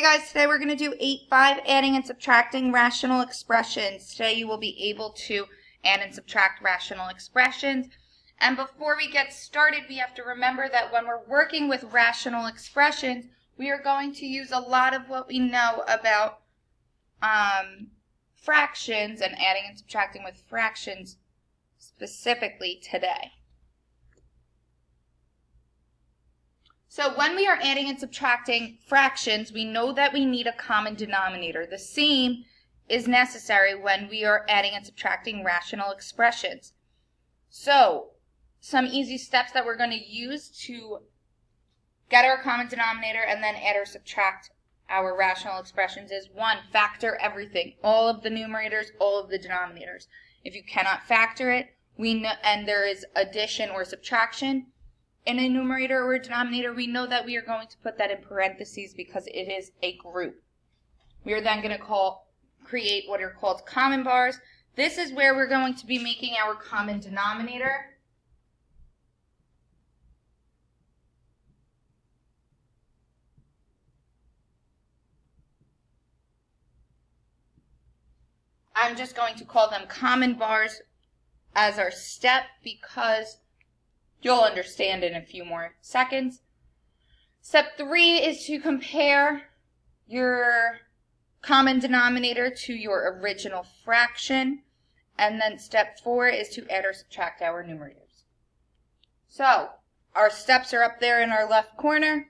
guys, today we're going to do 8-5, adding and subtracting rational expressions. Today you will be able to add and subtract rational expressions. And before we get started, we have to remember that when we're working with rational expressions, we are going to use a lot of what we know about fractions and adding and subtracting with fractions specifically today. So when we are adding and subtracting fractions, we know that we need a common denominator. The same is necessary when we are adding and subtracting rational expressions. So some easy steps that we're going to use to get our common denominator and then add or subtract our rational expressions is 1, factor everything, all of the numerators, all of the denominators. If you cannot factor it, we know, and there is addition or subtraction in a numerator or a denominator, we know that we are going to put that in parentheses because it is a group. We are then going to create what are called common bars. This is where we're going to be making our common denominator. I'm just going to call them common bars as our step because you'll understand in a few more seconds. Step 3 is to compare your common denominator to your original fraction. And then step 4 is to add or subtract our numerators. So our steps are up there in our left corner.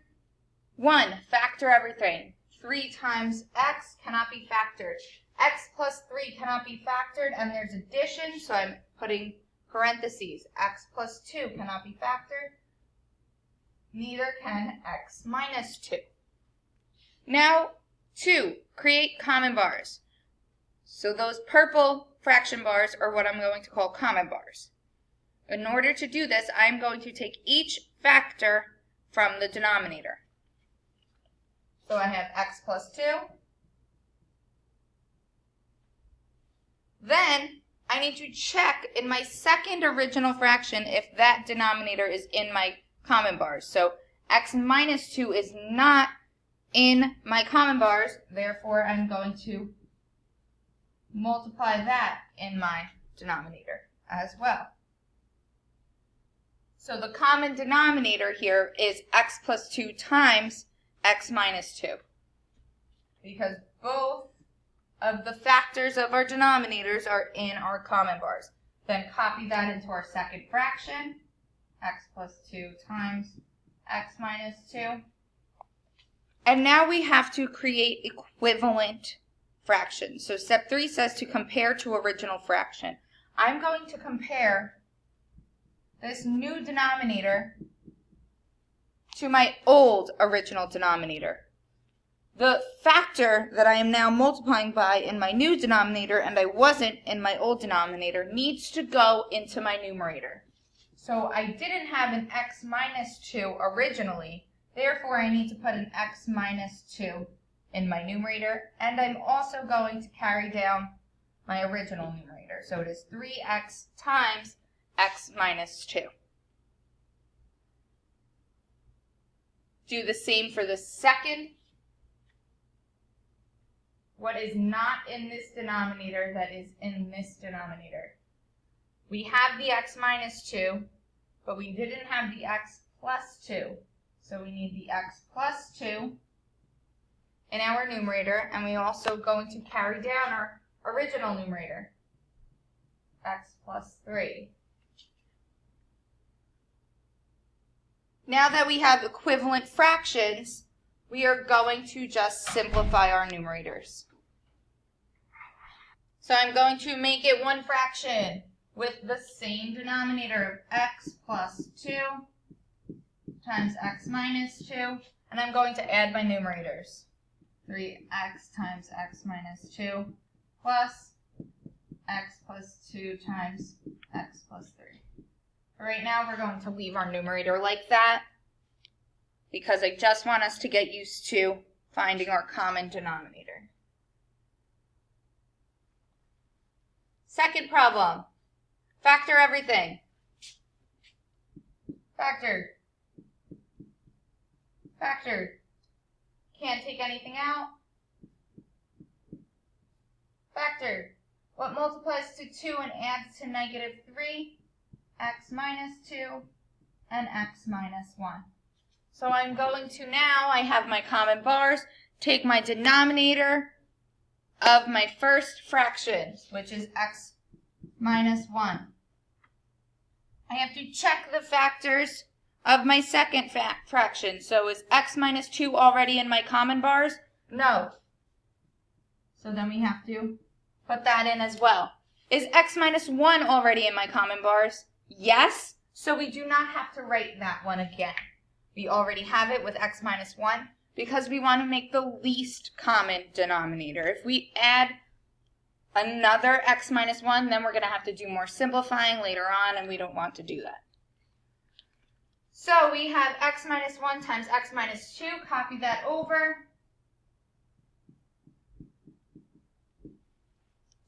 1, factor everything. 3 times x cannot be factored. X plus 3 cannot be factored, and there's addition, so I'm putting parentheses. X plus 2 cannot be factored. Neither can x minus 2. Now, 2, create common bars. So those purple fraction bars are what I'm going to call common bars. In order to do this, I'm going to take each factor from the denominator. So I have x plus 2. Then I need to check in my second original fraction if that denominator is in my common bars. So x minus 2 is not in my common bars, therefore I'm going to multiply that in my denominator as well. So the common denominator here is x plus 2 times x minus 2, because both of the factors of our denominators are in our common bars. Then copy that into our second fraction, x plus 2 times x minus 2. And now we have to create equivalent fractions. So step 3 says to compare to original fraction. I'm going to compare this new denominator to my old original denominator. The factor that I am now multiplying by in my new denominator and I wasn't in my old denominator needs to go into my numerator. So I didn't have an x minus 2 originally, therefore I need to put an x minus 2 in my numerator, and I'm also going to carry down my original numerator. So it is 3x times x minus 2. Do the same for the second. What is not in this denominator that is in this denominator? We have the x minus 2, but we didn't have the x plus 2. So we need the x plus 2 in our numerator, and we're also going to carry down our original numerator, x plus 3. Now that we have equivalent fractions, we are going to just simplify our numerators. So I'm going to make it one fraction with the same denominator of x plus 2 times x minus 2, and I'm going to add my numerators. 3x times x minus 2 plus x plus 2 times x plus 3. Right now we're going to leave our numerator like that because I just want us to get used to finding our common denominator. Second problem, factor everything. Factored. Factored. Can't take anything out. Factor. What multiplies to 2 and adds to negative 3? X minus 2 and x minus 1. So I'm going to now, I have my common bars, take my denominator of my first fraction, which is x minus 1. I have to check the factors of my second fraction. So is x minus 2 already in my common bars? No. So then we have to put that in as well. Is x minus 1 already in my common bars? Yes. So we do not have to write that one again. We already have it with x minus 1 because we want to make the least common denominator. If we add another x minus 1, then we're going to have to do more simplifying later on, and we don't want to do that. So we have x minus 1 times x minus 2. Copy that over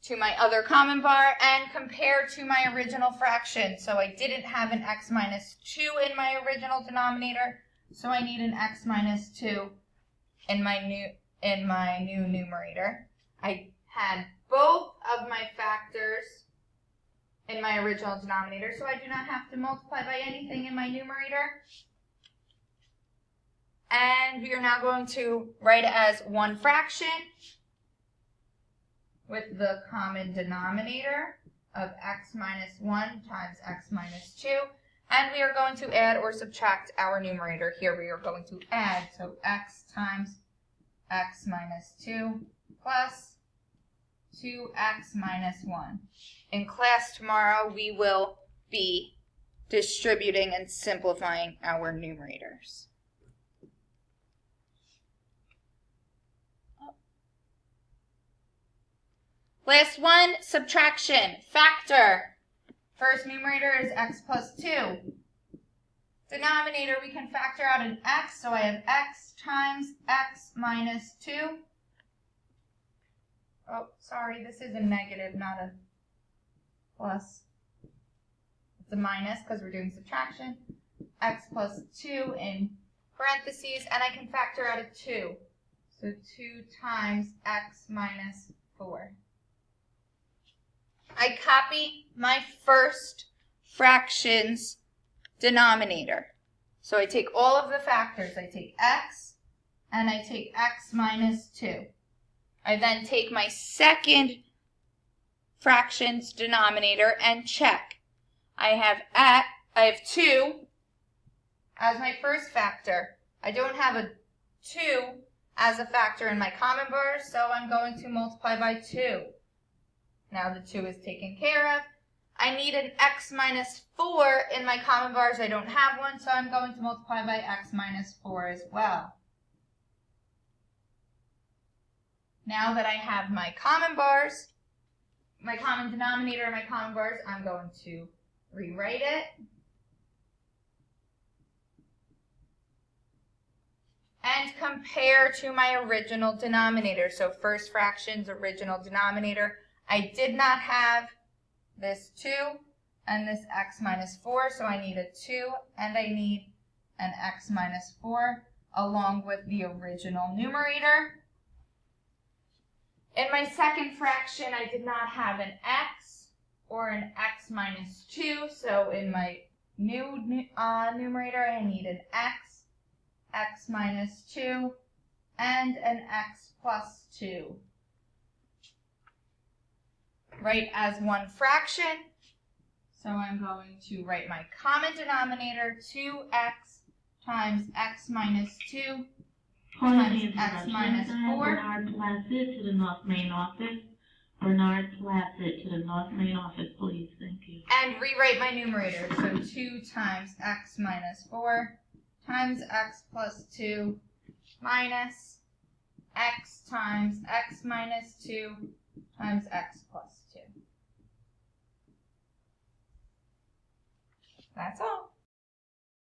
to my other common bar and compare to my original fraction. So I didn't have an x minus 2 in my original denominator, so I need an x minus 2 in my new numerator. I had both of my factors in my original denominator, so I do not have to multiply by anything in my numerator. And we are now going to write it as one fraction with the common denominator of x minus 1 times x minus 2. And we are going to add or subtract our numerator. Here we are going to add, so x times x minus 2 plus 2x minus 1. In class tomorrow, we will be distributing and simplifying our numerators. Last one, subtraction, factor. First numerator is x plus 2. Denominator, we can factor out an x, so I have x times x minus 2. Oh, sorry, this is a negative, not a plus. It's a minus because we're doing subtraction. X plus 2 in parentheses, and I can factor out a 2. So 2 times x minus 4. I copy my first fraction's denominator. So I take all of the factors. I take x, and I take x minus 2. I then take my second fraction's denominator and check. I have 2 as my first factor. I don't have a 2 as a factor in my common bars, so I'm going to multiply by 2. Now the 2 is taken care of. I need an x minus 4 in my common bars. I don't have one, so I'm going to multiply by x minus 4 as well. Now that I have my common bars, my common denominator and my common bars, I'm going to rewrite it. And compare to my original denominator. So first fraction's original denominator, I did not have this 2 and this x minus 4, so I need a 2 and I need an x minus 4 along with the original numerator. In my second fraction, I did not have an x or an x minus 2, so in my new numerator, I need an x, x minus 2, and an x plus 2. Write as one fraction, so I'm going to write my common denominator, 2x times x minus 2 times x minus 4. Bernard Placid to the North Main office. Bernard Placid to the North Main office, please. Thank you. And rewrite my numerator, so 2 times x minus 4 times x plus 2 minus x times x minus 2 times x plus 2. That's all.